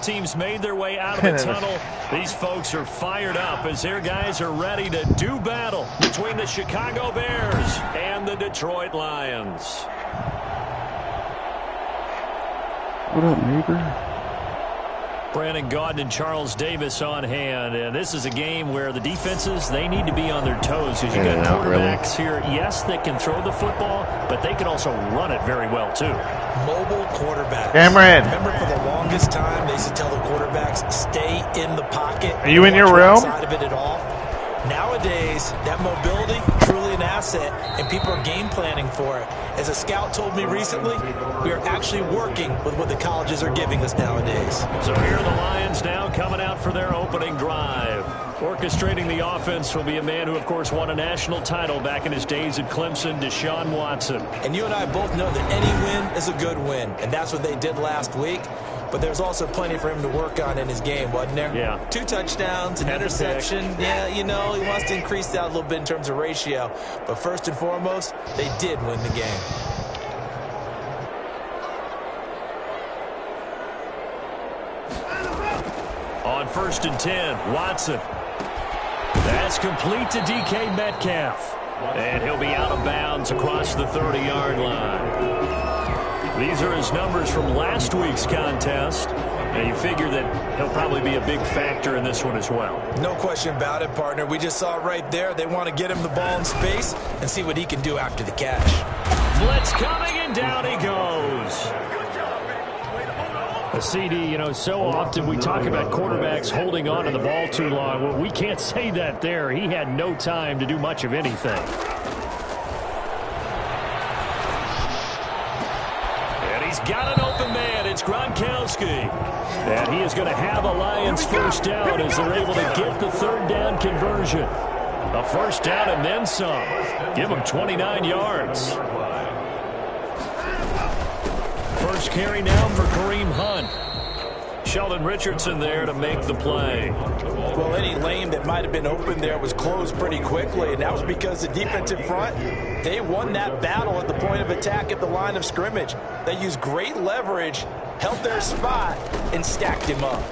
Both teams made their way out of the tunnel. These folks are fired up as their guys are ready to do battle between the Chicago Bears and the Detroit Lions. What up, neighbor? Brandon Gaudin and Charles Davis on hand. And this is a game where the defenses, they need to be on their toes. Because you got quarterbacks here, yes, that can throw the football, but they can also run it very well, too. Mobile quarterbacks. Cameron. Remember, for the longest time, they used to tell the quarterbacks, stay in the pocket. Are you in your room? Outside of it at all. Nowadays, that mobility, truly an asset, and people are game planning for it. As a scout told me recently, we are actually working with what the colleges are giving us nowadays. So here are the Lions now coming out for their opening drive. Orchestrating the offense will be a man who, of course, won a national title back in his days at Clemson, Deshaun Watson. And you and I both know that any win is a good win, and that's what they did last week. But there's also plenty for him to work on in his game, wasn't there? Yeah. 2 touchdowns, an interception. Yeah, you know, he wants to increase that a little bit in terms of ratio. But first and foremost, they did win the game. On 1st and 10, Watson. That's complete to DK Metcalf. And he'll be out of bounds across the 30-yard line. These are his numbers from last week's contest. And you figure that he'll probably be a big factor in this one as well. No question about it, partner. We just saw it right there. They want to get him the ball in space and see what he can do after the catch. Blitz coming, and down he goes. A CD, you know, so often we talk about quarterbacks holding on to the ball too long. Well, we can't say that there. He had no time to do much of anything. He's got an open man. It's Gronkowski. And he is going to have a Lions first down as they're able to get the 3rd down conversion. A first down and then some. Give him 29 yards. First carry now for Kareem Hunt. Sheldon Richardson there to make the play. Well, any lane that might have been open there was closed pretty quickly, and that was because the defensive front, they won that battle at the point of attack at the line of scrimmage. They used great leverage, held their spot, and stacked him up.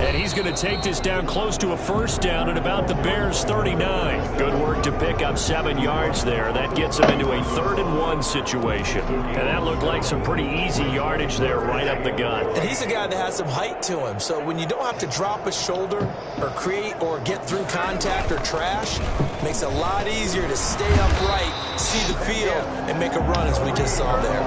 And he's going to take this down close to a first down at about the Bears' 39. Good work to pick up 7 yards there. That gets him into a 3rd and 1 situation. And that looked like some pretty easy yardage there right up the gut. And he's a guy that has some height to him. So when you don't have to drop a shoulder or create or get through contact or trash, it makes it a lot easier to stay upright, see the field, and make a run as we just saw there.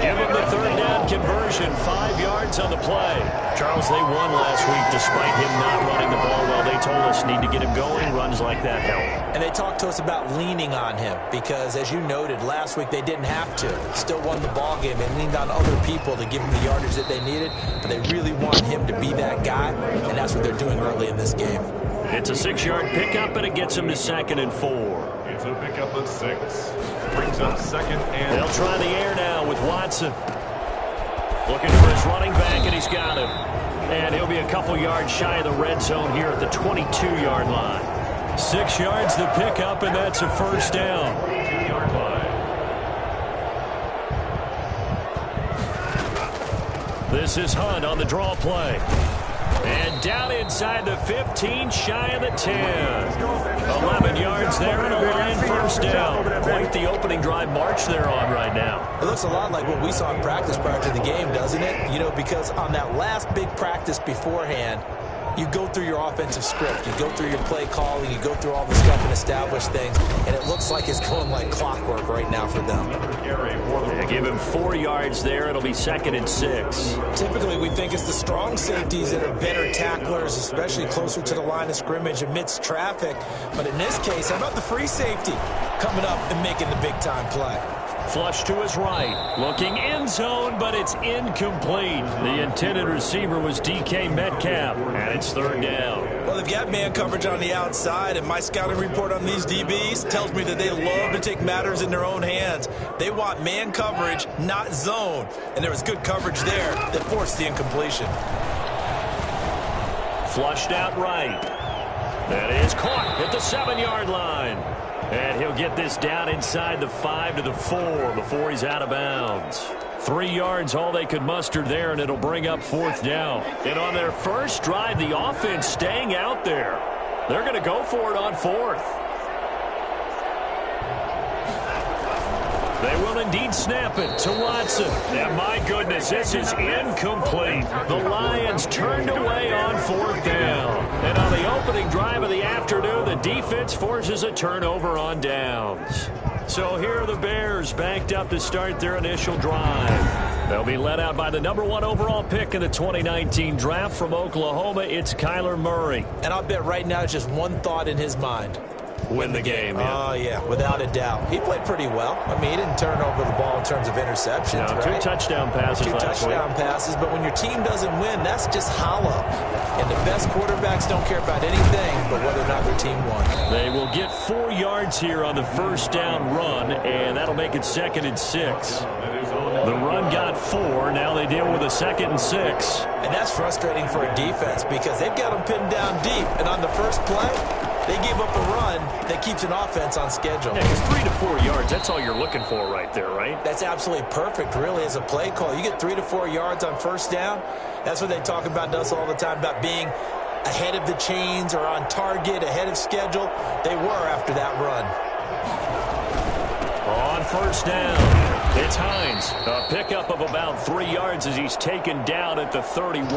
Give him the 3rd down conversion, 5 yards on the play. Charles, they won last week despite him not running the ball well. They told us need to get him going. Runs like that help. And they talked to us about leaning on him because, as you noted, last week they didn't have to. Still won the ball game. They leaned on other people to give him the yardage that they needed, but they really want him to be that guy, and that's what they're doing early in this game. It's a 6-yard pickup, and it gets him to 2nd and 4. It's a pickup of 6. Brings up 2nd and... They'll try the air now with Watson. Looking for his running back, and he's got him. And he'll be a couple yards shy of the red zone here at the 22-yard line. 6 yards the pickup, and that's a first down. 2-yard line. This is Hunt on the draw play. And down inside the 15, shy of the 10. 11 yards there and a Lion first down. Quite the opening drive march they're on right now. It looks a lot like what we saw in practice prior to the game, doesn't it? You know, because on that last big practice beforehand, you go through your offensive script, you go through your play calling, you go through all the stuff and establish things, and it looks like it's going like clockwork right now for them. Yeah, give him 4 yards there. It'll be 2nd and 6. Typically, we think it's the strong safeties that are better tacklers, especially closer to the line of scrimmage amidst traffic. But in this case, how about the free safety coming up and making the big-time play? Flush to his right. Looking end zone, but it's incomplete. The intended receiver was DK Metcalf, and it's 3rd down. Well, they've got man coverage on the outside, and my scouting report on these DBs tells me that they love to take matters in their own hands. They want man coverage, not zone. And there was good coverage there that forced the incompletion. Flushed out right. That is caught at the 7-yard line. And he'll get this down inside the 5 to the 4 before he's out of bounds. 3 yards, all they could muster there, and it'll bring up 4th down. And on their first drive, the offense staying out there. They're going to go for it on 4th. They will indeed snap it to Watson. And my goodness, this is incomplete. The Lions turned away on 4th down. And on the opening drive of the afternoon, the defense forces a turnover on downs. So here are the Bears banked up to start their initial drive. They'll be led out by the #1 overall pick in the 2019 draft from Oklahoma. It's Kyler Murray. And I'll bet right now it's just one thought in his mind. Win the game. Yeah. Oh, yeah, without a doubt. He played pretty well. I mean, he didn't turn over the ball in terms of interceptions, no, 2 touchdown passes last week. 2 touchdown passes, but when your team doesn't win, that's just hollow. And the best quarterbacks don't care about anything but whether or not their team won. They will get 4 yards here on the first down run, and that'll make it 2nd and 6. The run got 4. Now they deal with a 2nd and 6. And that's frustrating for a defense because they've got them pinned down deep. And on the first play, they gave up a run that keeps an offense on schedule. Yeah, because 3 to 4 yards, that's all you're looking for right there, right? That's absolutely perfect, really, as a play call. You get 3 to 4 yards on first down. That's what they talk about us all the time, about being ahead of the chains or on target, ahead of schedule. They were after that run. On first down, it's Hines. A pickup of about 3 yards as he's taken down at the 31.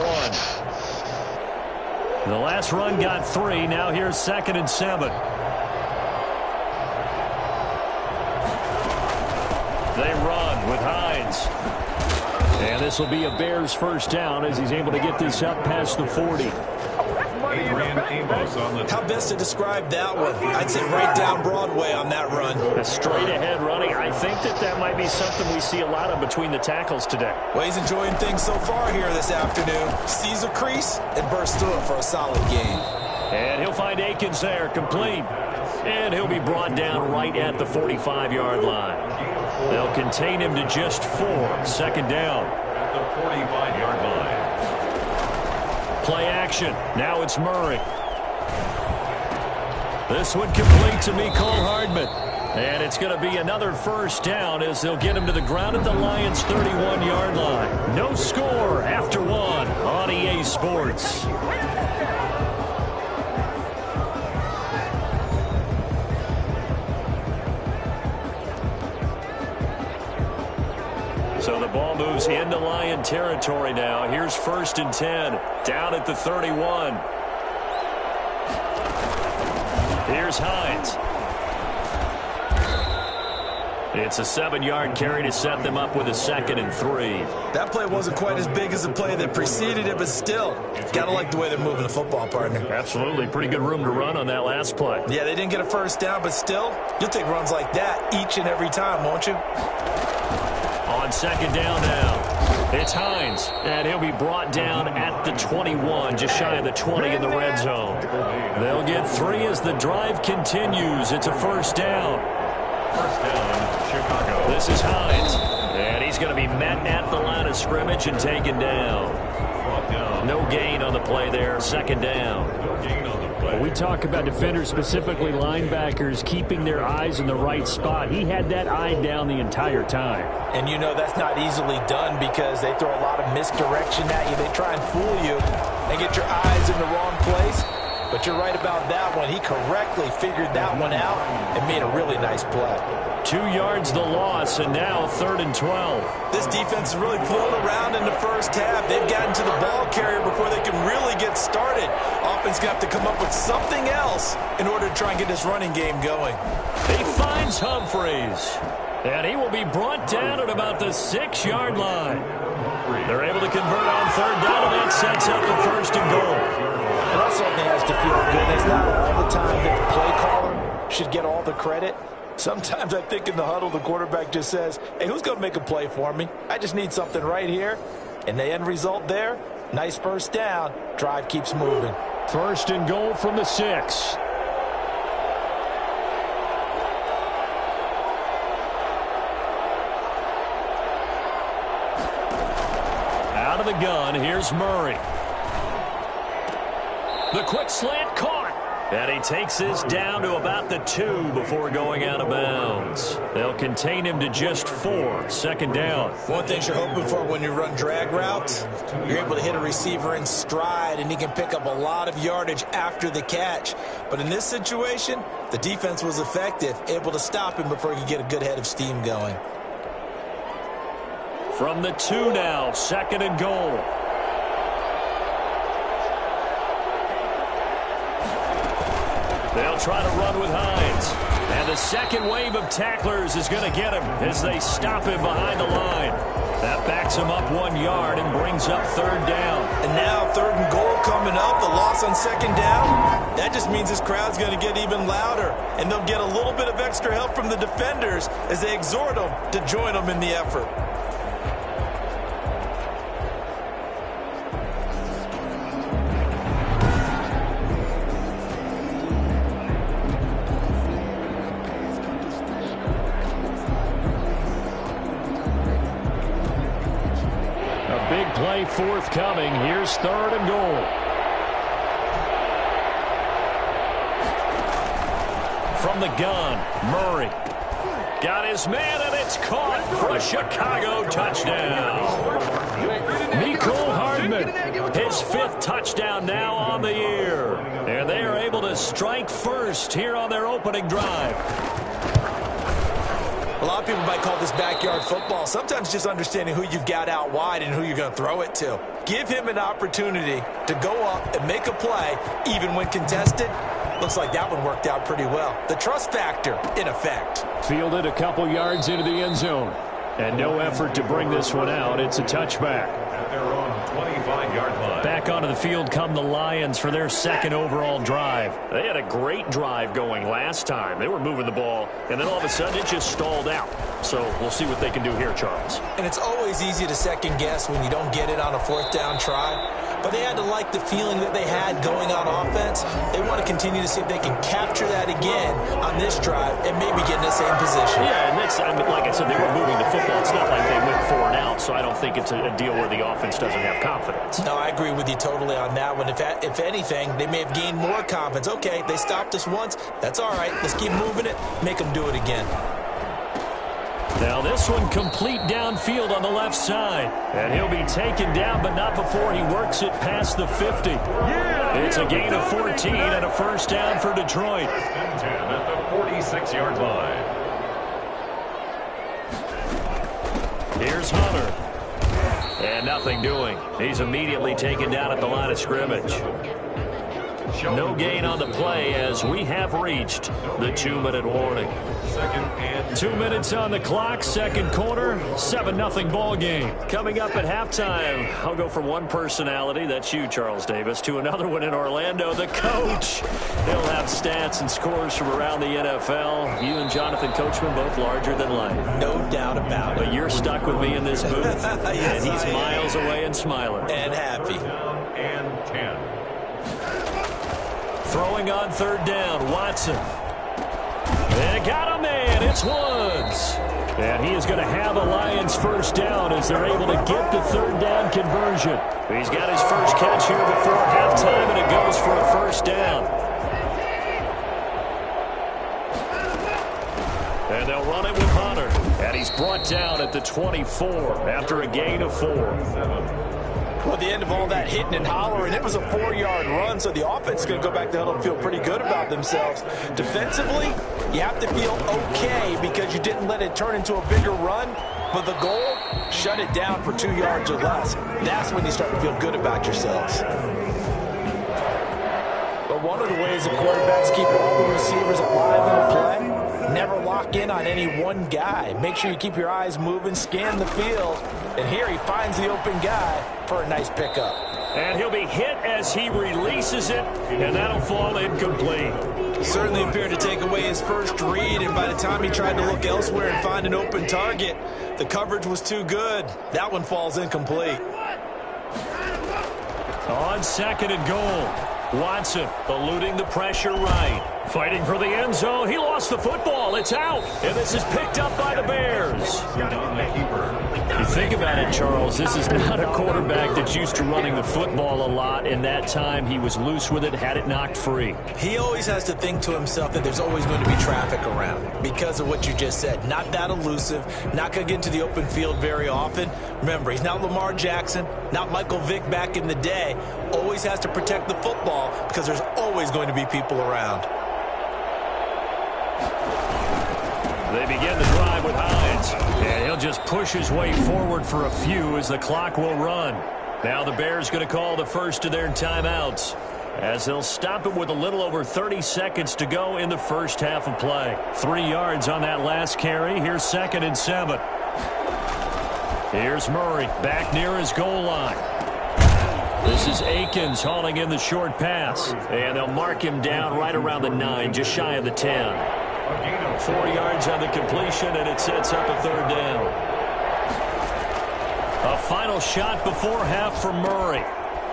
The last run got 3. Now here's 2nd and 7. They run with Hines. And this will be a Bears first down as he's able to get this up past the 40. How best to describe that one? I'd say right down Broadway on that run. A straight-ahead running. I think that might be something we see a lot of between the tackles today. Well, he's enjoying things so far here this afternoon. Sees a crease and bursts through it for a solid gain. And he'll find Akins there, complete. And he'll be brought down right at the 45-yard line. They'll contain him to just 4. 2nd down. At the 45-yard line. Play action. Now it's Murray. This one complete to Mecole Hardman. And it's going to be another first down as they'll get him to the ground at the Lions' 31-yard line. No score after 1 on EA Sports. So the ball moves into Lion territory now. Here's 1st and 10. Down at the 31. Here's Hines. It's a 7-yard carry to set them up with a 2nd and 3. That play wasn't quite as big as the play that preceded it, but still, got to like the way they're moving the football, partner. Absolutely. Pretty good room to run on that last play. Yeah, they didn't get a first down, but still, you'll take runs like that each and every time, won't you? On 2nd down now, it's Hines, and he'll be brought down at the 21, just shy of the 20 in the red zone. They'll get 3 as the drive continues. It's a first down. First down, Chicago. This is Hines, and he's going to be met at the line of scrimmage and taken down. No gain on the play there, 2nd down. No gain on the play. We talk about defenders, specifically linebackers, keeping their eyes in the right spot. He had that eye down the entire time. And you know that's not easily done because they throw a lot of misdirection at you. They try and fool you and get your eyes in the wrong place. But you're right about that one. He correctly figured that one out and made a really nice play. 2 yards the loss, and now 3rd and 12. This defense is really flown around in the first half. They've gotten to the ball carrier before they can really get started. Offense got to come up with something else in order to try and get this running game going. He finds Humphreys, and he will be brought down at about the 6-yard line. They're able to convert on 3rd down, and that sets up the 1st and goal. And that certainly has to feel good. It's not all the time that the play caller should get all the credit. Sometimes I think in the huddle, the quarterback just says, hey, who's going to make a play for me? I just need something right here. And the end result there, nice first down. Drive keeps moving. 1st and goal from the 6. Out of the gun, here's Murray. The quick slant caught. And he takes this down to about the 2 before going out of bounds. They'll contain him to just 4. Second down. One thing you're hoping for when you run drag routes, you're able to hit a receiver in stride, and he can pick up a lot of yardage after the catch. But in this situation, the defense was effective, able to stop him before he could get a good head of steam going. From the 2 now, second and goal. They'll try to run with Hines. And the second wave of tacklers is going to get him as they stop him behind the line. That backs him up 1 yard and brings up third down. And now third and goal coming up, the loss on second down. That just means this crowd's going to get even louder. And they'll get a little bit of extra help from the defenders as they exhort them to join them in the effort. Play forthcoming. Here's third and goal. From the gun, Murray. Got his man, and it's caught for a Chicago touchdown. Mecole Hardman, his 5th touchdown now on the year. And they are able to strike first here on their opening drive. A lot of people might call this backyard football. Sometimes just understanding who you've got out wide and who you're going to throw it to. Give him an opportunity to go up and make a play, even when contested. Looks like that one worked out pretty well. The trust factor in effect. Fielded a couple yards into the end zone. And no effort to bring this one out. It's a touchback. At their own 25-yard line. Back onto the field come the Lions for their second overall drive. They had a great drive going last time. They were moving the ball, and then all of a sudden it just stalled out. So we'll see what they can do here, Charles. And it's always easy to second guess when you don't get it on a 4th down try. But they had to like the feeling that they had going on offense. They want to continue to see if they can capture that again on this drive and maybe get in the same position. Yeah, and that's, I mean, like I said, they were moving the football. It's not like they went 4 and out, so I don't think it's a deal where the offense doesn't have confidence. No, I agree with you totally on that one. If anything, they may have gained more confidence. Okay, they stopped us once. That's all right. Let's keep moving it. Make them do it again. Now this one complete downfield on the left side. And he'll be taken down, but not before he works it past the 50. It's a gain of 14 and a first down for Detroit. First and 10 at the 46-yard line. Here's Hunter. And nothing doing. He's immediately taken down at the line of scrimmage. No gain on the play as we have reached the 2-minute warning. 2 minutes on the clock, second quarter, 7-0 ball game. Coming up at halftime, I'll go from one personality, that's you, Charles Davis, to another one in Orlando, the coach. He'll have stats and scores from around the NFL. You and Jonathan Coachman both larger than life. No doubt about it. But you're stuck with me in this booth. Yes, and he's miles away and smiling. And happy. And 10. Throwing on third down, Watson. And it got a man, it's Woods. And he is going to have a Lions first down as they're able to get the third down conversion. He's got his first catch here before halftime, and it goes for a first down. And they'll run it with Hunter. And he's brought down at the 24 after a gain of 4. Well, at the end of all that hitting and hollering, it was a 4-yard run, so the offense is going to go back to huddle and feel pretty good about themselves. Defensively, you have to feel okay because you didn't let it turn into a bigger run, but the goal, shut it down for 2 yards or less. That's when you start to feel good about yourselves. But one of the ways the quarterbacks keep all the receivers alive in a play, never lock in on any one guy. Make sure you keep your eyes moving, scan the field, and here he finds the open guy for a nice pickup. And he'll be hit as he releases it, and that'll fall incomplete. Certainly appeared to take away his first read, and by the time he tried to look elsewhere and find an open target, the coverage was too good. That one falls incomplete. On second and goal, Watson eluding the pressure right. Fighting for the end zone. He lost the football. It's out. And this is picked up by the Bears. You think about it, Charles, this is not a quarterback that's used to running the football a lot. In that time, he was loose with it, had it knocked free. He always has to think to himself that there's always going to be traffic around because of what you just said. Not that elusive, not going to get into the open field very often. Remember, he's not Lamar Jackson, not Michael Vick back in the day. Always has to protect the football because there's always going to be people around. They begin the drive with Hines, and he'll just push his way forward for a few as the clock will run. Now the Bears going to call the first of their timeouts as they'll stop it with a little over 30 seconds to go in the first half of play. 3 yards on that last carry. Here's 2nd and 7. Here's Murray back near his goal line. This is Akins hauling in the short pass, and they'll mark him down right around the 9, just shy of the 10. 4 yards on the completion, and it sets up a 3rd down. A final shot before half for Murray.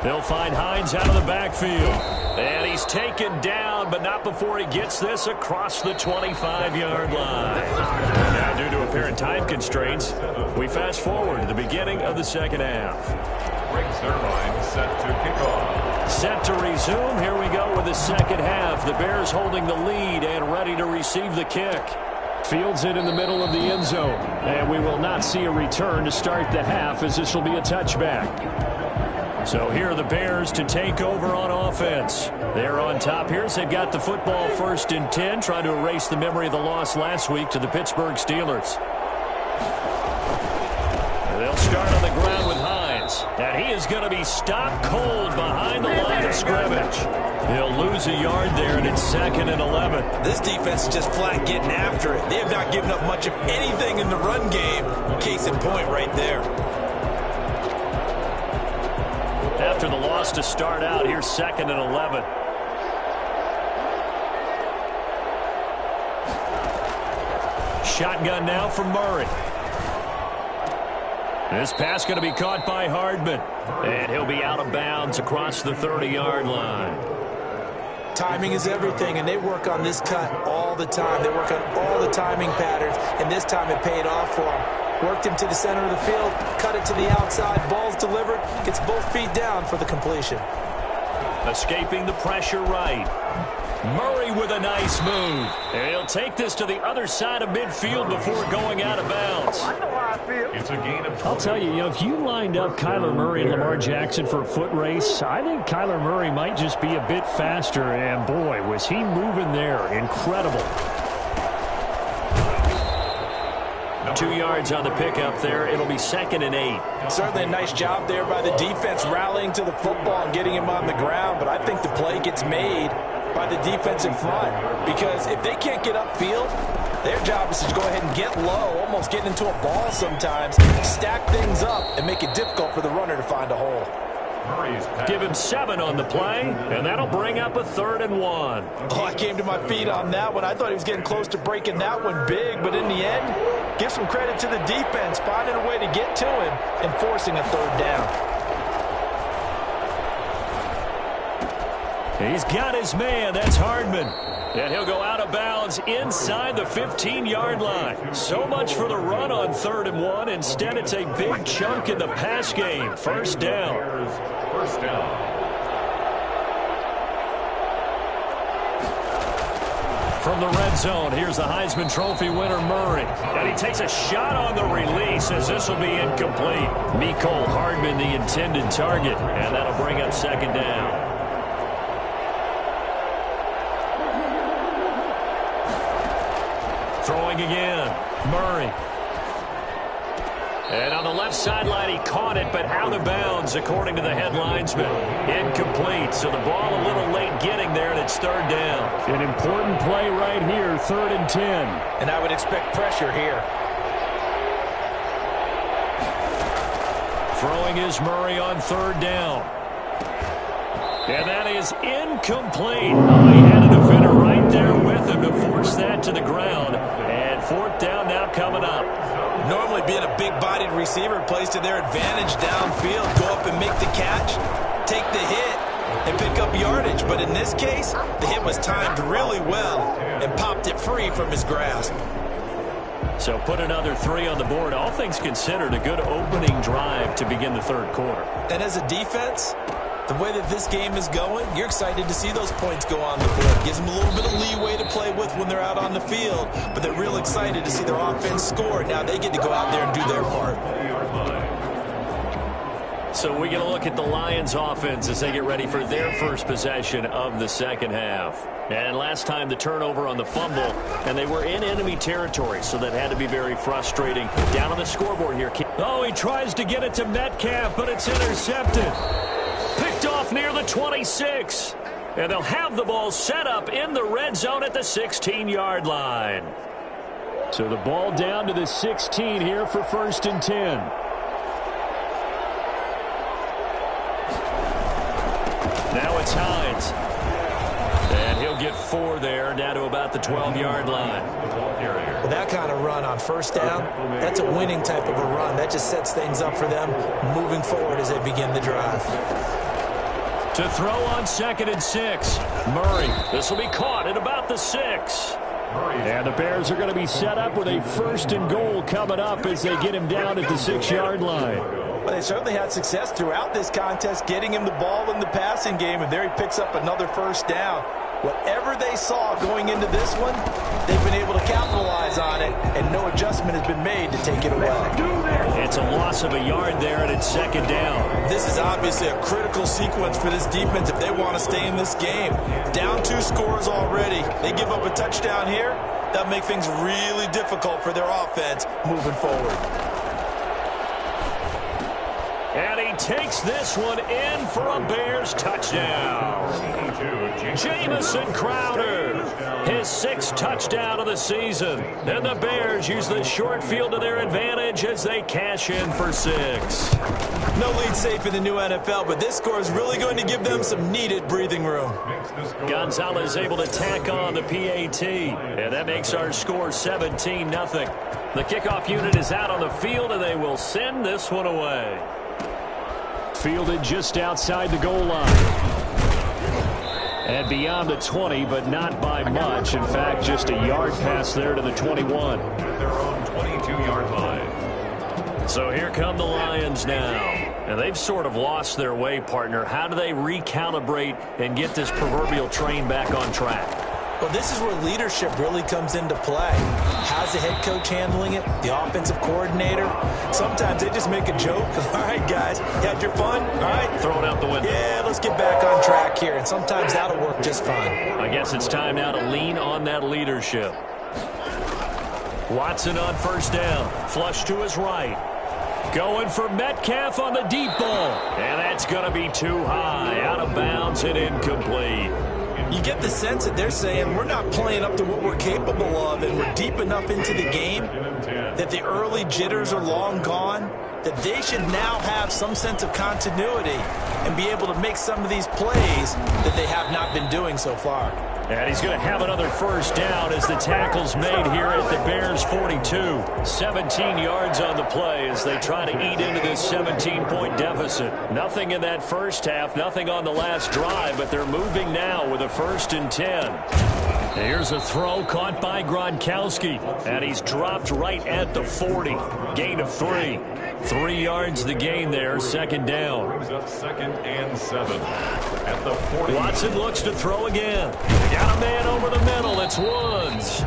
They'll find Hines out of the backfield. And he's taken down, but not before he gets this across the 25-yard line. Now, due to apparent time constraints, we fast forward to the beginning of the second half. Brings their line set to kick off. Set to resume. Here we go with the second half. The Bears holding the lead and ready to receive the kick. Fields it in the middle of the end zone. And we will not see a return to start the half as this will be a touchback. So here are the Bears to take over on offense. They're on top here. They've got the football 1st and 10, trying to erase the memory of the loss last week to the Pittsburgh Steelers. And they'll start on the ground with Hines. And he is going to be stopped cold behind the line of scrimmage. He'll lose a yard there, and it's 2nd and 11. This defense is just flat getting after it. They have not given up much of anything in the run game. Case in point right there. After the loss to start out, here's 2nd and 11. Shotgun now from Murray. This pass going to be caught by Hardman. And he'll be out of bounds across the 30-yard line. Timing is everything, and they work on this cut all the time. They work on all the timing patterns, and this time it paid off for him. Worked him to the center of the field, cut it to the outside, ball's delivered, gets both feet down for the completion. Escaping the pressure right. Murray with a nice move. And he'll take this to the other side of midfield before going out of bounds. It's a gain of 20. I'll tell you, if you lined up Kyler Murray and Lamar Jackson for a foot race, I think Kyler Murray might just be a bit faster. And boy, was he moving there. Incredible. 2 yards on the pickup there. It'll be 2nd and 8. Certainly a nice job there by the defense rallying to the football and getting him on the ground. But I think the play gets made by the defense in front, because if they can't get upfield, their job is to go ahead and get low, almost get into a ball sometimes, stack things up, and make it difficult for the runner to find a hole. Give him 7 on the play, and that'll bring up a 3rd and 1. Oh, I came to my feet on that one. I thought he was getting close to breaking that one big, but in the end, give some credit to the defense, finding a way to get to him and forcing a 3rd down. He's got his man. That's Hardman. And he'll go out of bounds inside the 15-yard line. So much for the run on 3rd and 1. Instead, it's a big chunk in the pass game. 1st down. First down. From the red zone, here's the Heisman Trophy winner, Murray. And he takes a shot on the release as this will be incomplete. Mecole Hardman, the intended target. And that'll bring up 2nd down. Throwing again, Murray. And on the left sideline, he caught it, but out of bounds, according to the head linesman. Incomplete, so the ball a little late getting there, and it's 3rd down. An important play right here, 3rd and 10. And I would expect pressure here. Throwing is Murray on 3rd down. And that is incomplete. Oh, he had a defender right there with him to force that to the ground. And 4th down now coming up. Normally being a big-bodied receiver plays to their advantage downfield. Go up and make the catch, take the hit, and pick up yardage. But in this case, the hit was timed really well and popped it free from his grasp. So put another 3 on the board. All things considered, a good opening drive to begin the third quarter. And as a defense, the way that this game is going, you're excited to see those points go on the board. Gives them a little bit of leeway to play with when they're out on the field, but they're real excited to see their offense score. Now they get to go out there and do their part. So we get a look at the Lions offense as they get ready for their first possession of the second half. And last time the turnover on the fumble, and they were in enemy territory, so that had to be very frustrating. Down on the scoreboard here. Oh, he tries to get it to Metcalf, but it's intercepted. Picked off near the 26. And they'll have the ball set up in the red zone at the 16-yard line. So the ball down to the 16 here for 1st and 10. Now it's Hines. And he'll get 4 there, down to about the 12-yard line. Well, that kind of run on first down, that's a winning type of a run. That just sets things up for them moving forward as they begin the drive. To throw on 2nd and 6. Murray. This will be caught at about the 6. And the Bears are going to be set up with a 1st and goal coming up as they get him down at the 6-yard line. Well, they certainly had success throughout this contest getting him the ball in the passing game, and there he picks up another 1st down. Whatever they saw going into this one, they've been able to capitalize on it, and no adjustment has been made to take it away. It's a loss of a yard there, and it's 2nd down. This is obviously a critical sequence for this defense if they want to stay in this game. Down 2 scores already. They give up a touchdown here. That'll make things really difficult for their offense moving forward. And he takes this one in for a Bears touchdown. Jamison Crowder, his 6th touchdown of the season. And the Bears use the short field to their advantage as they cash in for 6. No lead safe in the new NFL, but this score is really going to give them some needed breathing room. Gonzalez able to tack on the PAT, and that makes our score 17-0. The kickoff unit is out on the field, and they will send this one away. Fielded just outside the goal line. And beyond the 20, but not by much. In fact, just a yard pass there to the 21. At their own 22-yard line. So here come the Lions now. And they've sort of lost their way, partner. How do they recalibrate and get this proverbial train back on track? Well, this is where leadership really comes into play. How's the head coach handling it? The offensive coordinator? Sometimes they just make a joke. All right, guys, you had your fun? All right. Throw it out the window. Yeah, let's get back on track here. And sometimes that'll work just fine. I guess it's time now to lean on that leadership. Watson on 1st down. Flush to his right. Going for Metcalf on the deep ball. And that's going to be too high. Out of bounds and incomplete. You get the sense that they're saying we're not playing up to what we're capable of, and we're deep enough into the game that the early jitters are long gone, that they should now have some sense of continuity and be able to make some of these plays that they have not been doing so far. And he's going to have another 1st down as the tackle's made here at the Bears 42. 17 yards on the play as they try to eat into this 17-point deficit. Nothing in that first half, nothing on the last drive, but they're moving now with a 1st and 10. Here's a throw caught by Gronkowski, and he's dropped right at the 40. Gain of 3. 3 yards the gain there, 2nd down. Brings up 2nd and 7 at the 40. Watson looks to throw again. Got a man over the middle. It's Woods.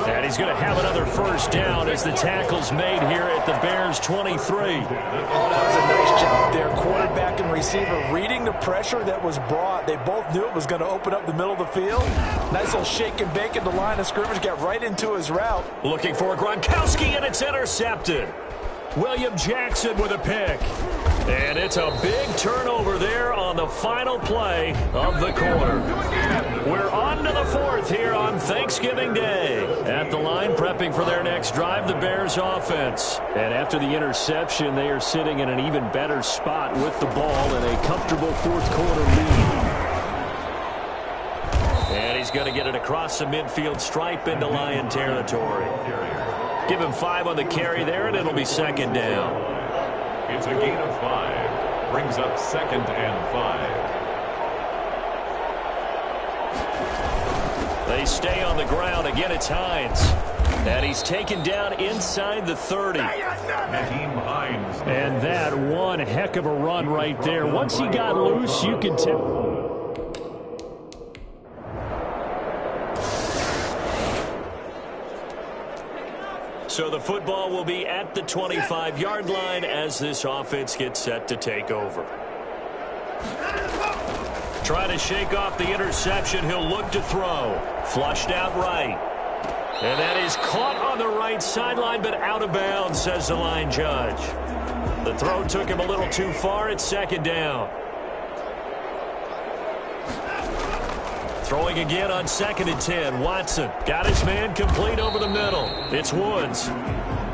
And he's going to have another 1st down as the tackle's made here at the Bears 23. Oh, that was a nice job there. Quarterback and receiver reading the pressure that was brought. They both knew it was going to open up the middle of the field. Nice little shake and bake in the line of scrimmage. Got right into his route. Looking for Gronkowski, and it's intercepted. William Jackson with a pick. And it's a big turnover there on the final play of the quarter. We're on to the 4th here on Thanksgiving Day. At the line, prepping for their next drive, the Bears offense. And after the interception, they are sitting in an even better spot with the ball in a comfortable 4th quarter lead. And he's going to get it across the midfield stripe into Lion territory. Give him 5 on the carry there, and it'll be 2nd down. It's a gain of 5. Brings up 2nd and 5. They stay on the ground. Again, it's Hines. And he's taken down inside the 30. And that one heck of a run right there. Once he got loose, you can tell. So the football will be at the 25-yard line as this offense gets set to take over. Trying to shake off the interception. He'll look to throw. Flushed out right. And that is caught on the right sideline, but out of bounds, says the line judge. The throw took him a little too far. It's second down. Throwing again on 2nd and 10. Watson got his man complete over the middle. It's Woods.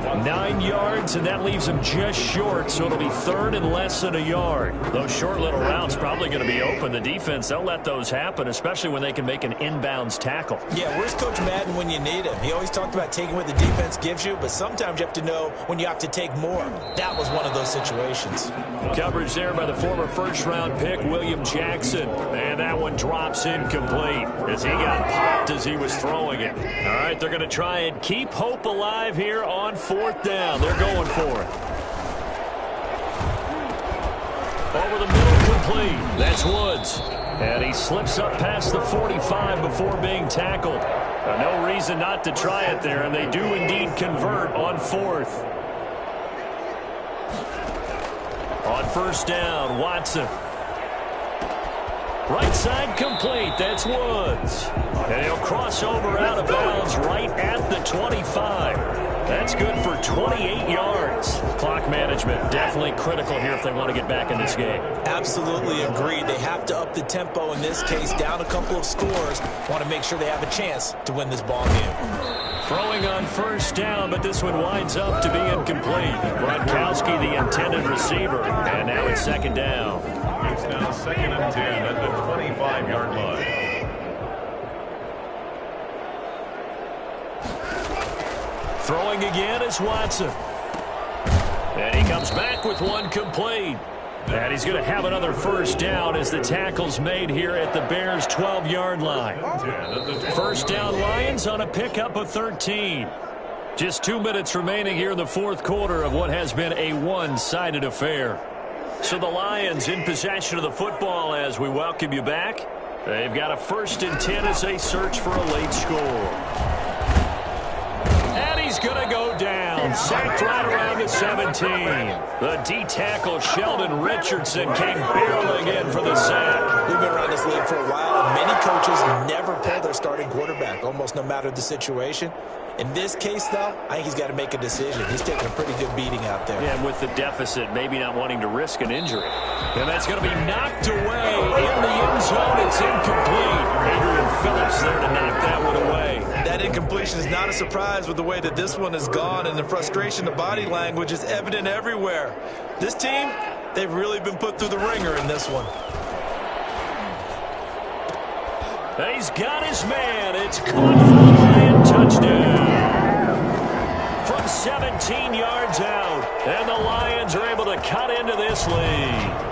9 yards, and that leaves him just short, so it'll be 3rd and less than a yard. Those short little routes probably going to be open. The defense, they'll let those happen, especially when they can make an inbounds tackle. Yeah, where's Coach Madden when you need him? He always talked about taking what the defense gives you, but sometimes you have to know when you have to take more. That was one of those situations. Coverage there by the former first-round pick, William Jackson. And that one drops incomplete as he got popped as he was throwing it. All right, they're going to try and keep hope alive here on 4th down. They're going for it. Over the middle, complete. That's Woods. And he slips up past the 45 before being tackled. No reason not to try it there, and they do indeed convert on 4th. On 1st down, Watson. Right side complete. That's Woods. And he'll cross over out of bounds right at the 25. That's good for 28 yards. Clock management definitely critical here if they want to get back in this game. Absolutely agreed. They have to up the tempo in this case, down a couple of scores. Want to make sure they have a chance to win this ball game. Throwing on 1st down, but this one winds up to be incomplete. Gronkowski, the intended receiver, and now it's 2nd down. It's now 2nd and 10 at the 25-yard line. Throwing again is Watson. And he comes back with one complete. And he's going to have another 1st down as the tackle's made here at the Bears' 12-yard line. 1st down Lions on a pickup of 13. Just 2 minutes remaining here in the 4th quarter of what has been a one-sided affair. So the Lions in possession of the football as we welcome you back. They've got a 1st and 10 as they search for a late score. He's going to go down. Sacked right around the 17. The D-tackle Sheldon Richardson came barreling in for the sack. We've been around this league for a while, and many coaches never pull their starting quarterback, almost no matter the situation. In this case, though, I think he's got to make a decision. He's taking a pretty good beating out there. Yeah, and with the deficit, maybe not wanting to risk an injury. And that's going to be knocked away in the end zone. It's incomplete. Adrian Phillips there to knock that one away. That incompletion is not a surprise with the way that this one has gone, and the frustration, the body language is evident everywhere. This team, they've really been put through the ringer in this one. He's got his man. It's caught for the Lion touchdown. From 17 yards out, and the Lions are able to cut into this lead.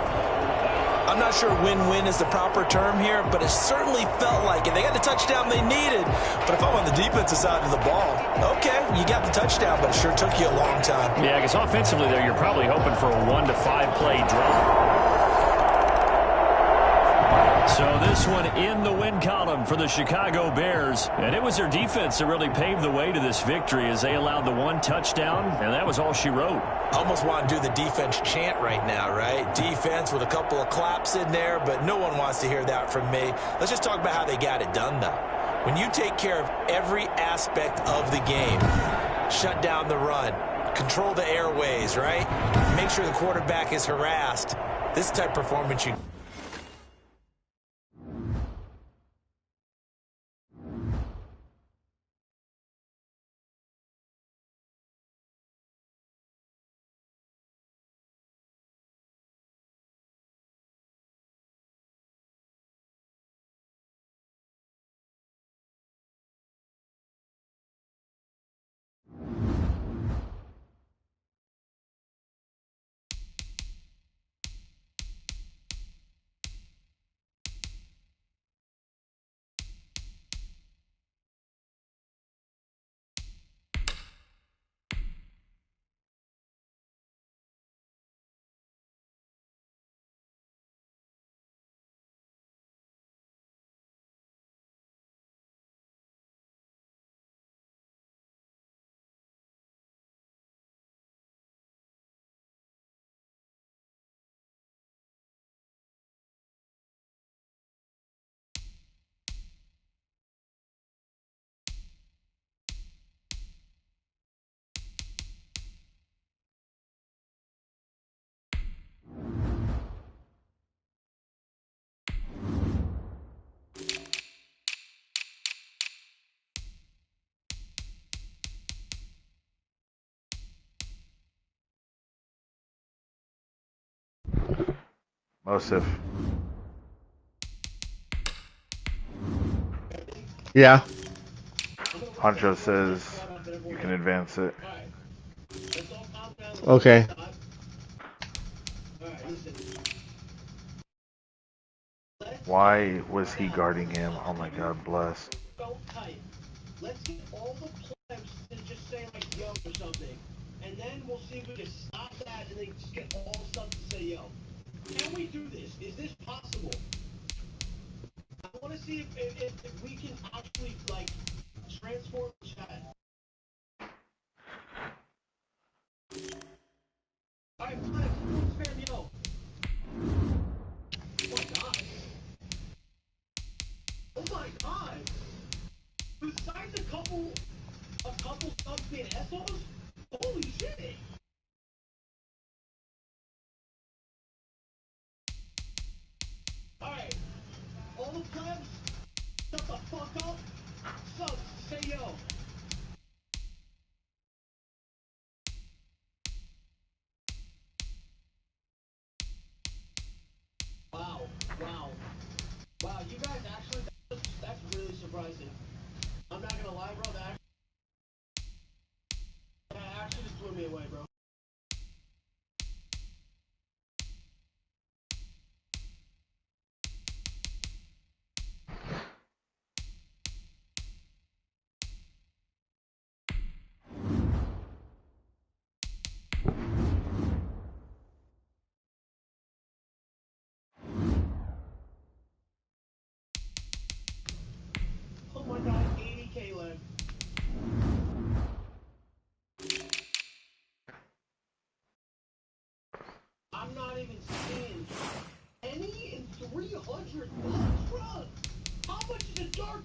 I'm not sure win-win is the proper term here, but it certainly felt like it. They got the touchdown they needed. But if I'm on the defensive side of the ball, okay, you got the touchdown, but it sure took you a long time. Yeah, because offensively there, you're probably hoping for a 1 to 5 play drive. So this one in the win column for the Chicago Bears. And it was their defense that really paved the way to this victory as they allowed the 1 touchdown, and that was all she wrote. Almost want to do the defense chant right now, right? Defense with a couple of claps in there, but no one wants to hear that from me. Let's just talk about how they got it done, though. When you take care of every aspect of the game, shut down the run, control the airways, right? Make sure the quarterback is harassed. This type of performance you Osif. Yeah. Honcho says you can advance it. Okay. Why was he guarding him? Oh my God, bless. Let's get all the plebs to just say like yo or something. And then we'll see if we can stop that and then just get all stuff to say yo. Can we do this? Is this possible? I want to see if we can actually like transform the chat. Alright, plebs, everyone spam yo. Oh my god. Oh my god. Besides a couple subs being assholes, holy shit. Alright, all the plebs, shut the fuck up. Subs, say yo. Wow, wow. Wow, you guys actually, that's really surprising. I'm not gonna lie, bro, that actually just blew me away, bro. Oh my god, 80k left. I'm not even seeing any in 300 bucks, bro. How much is a dark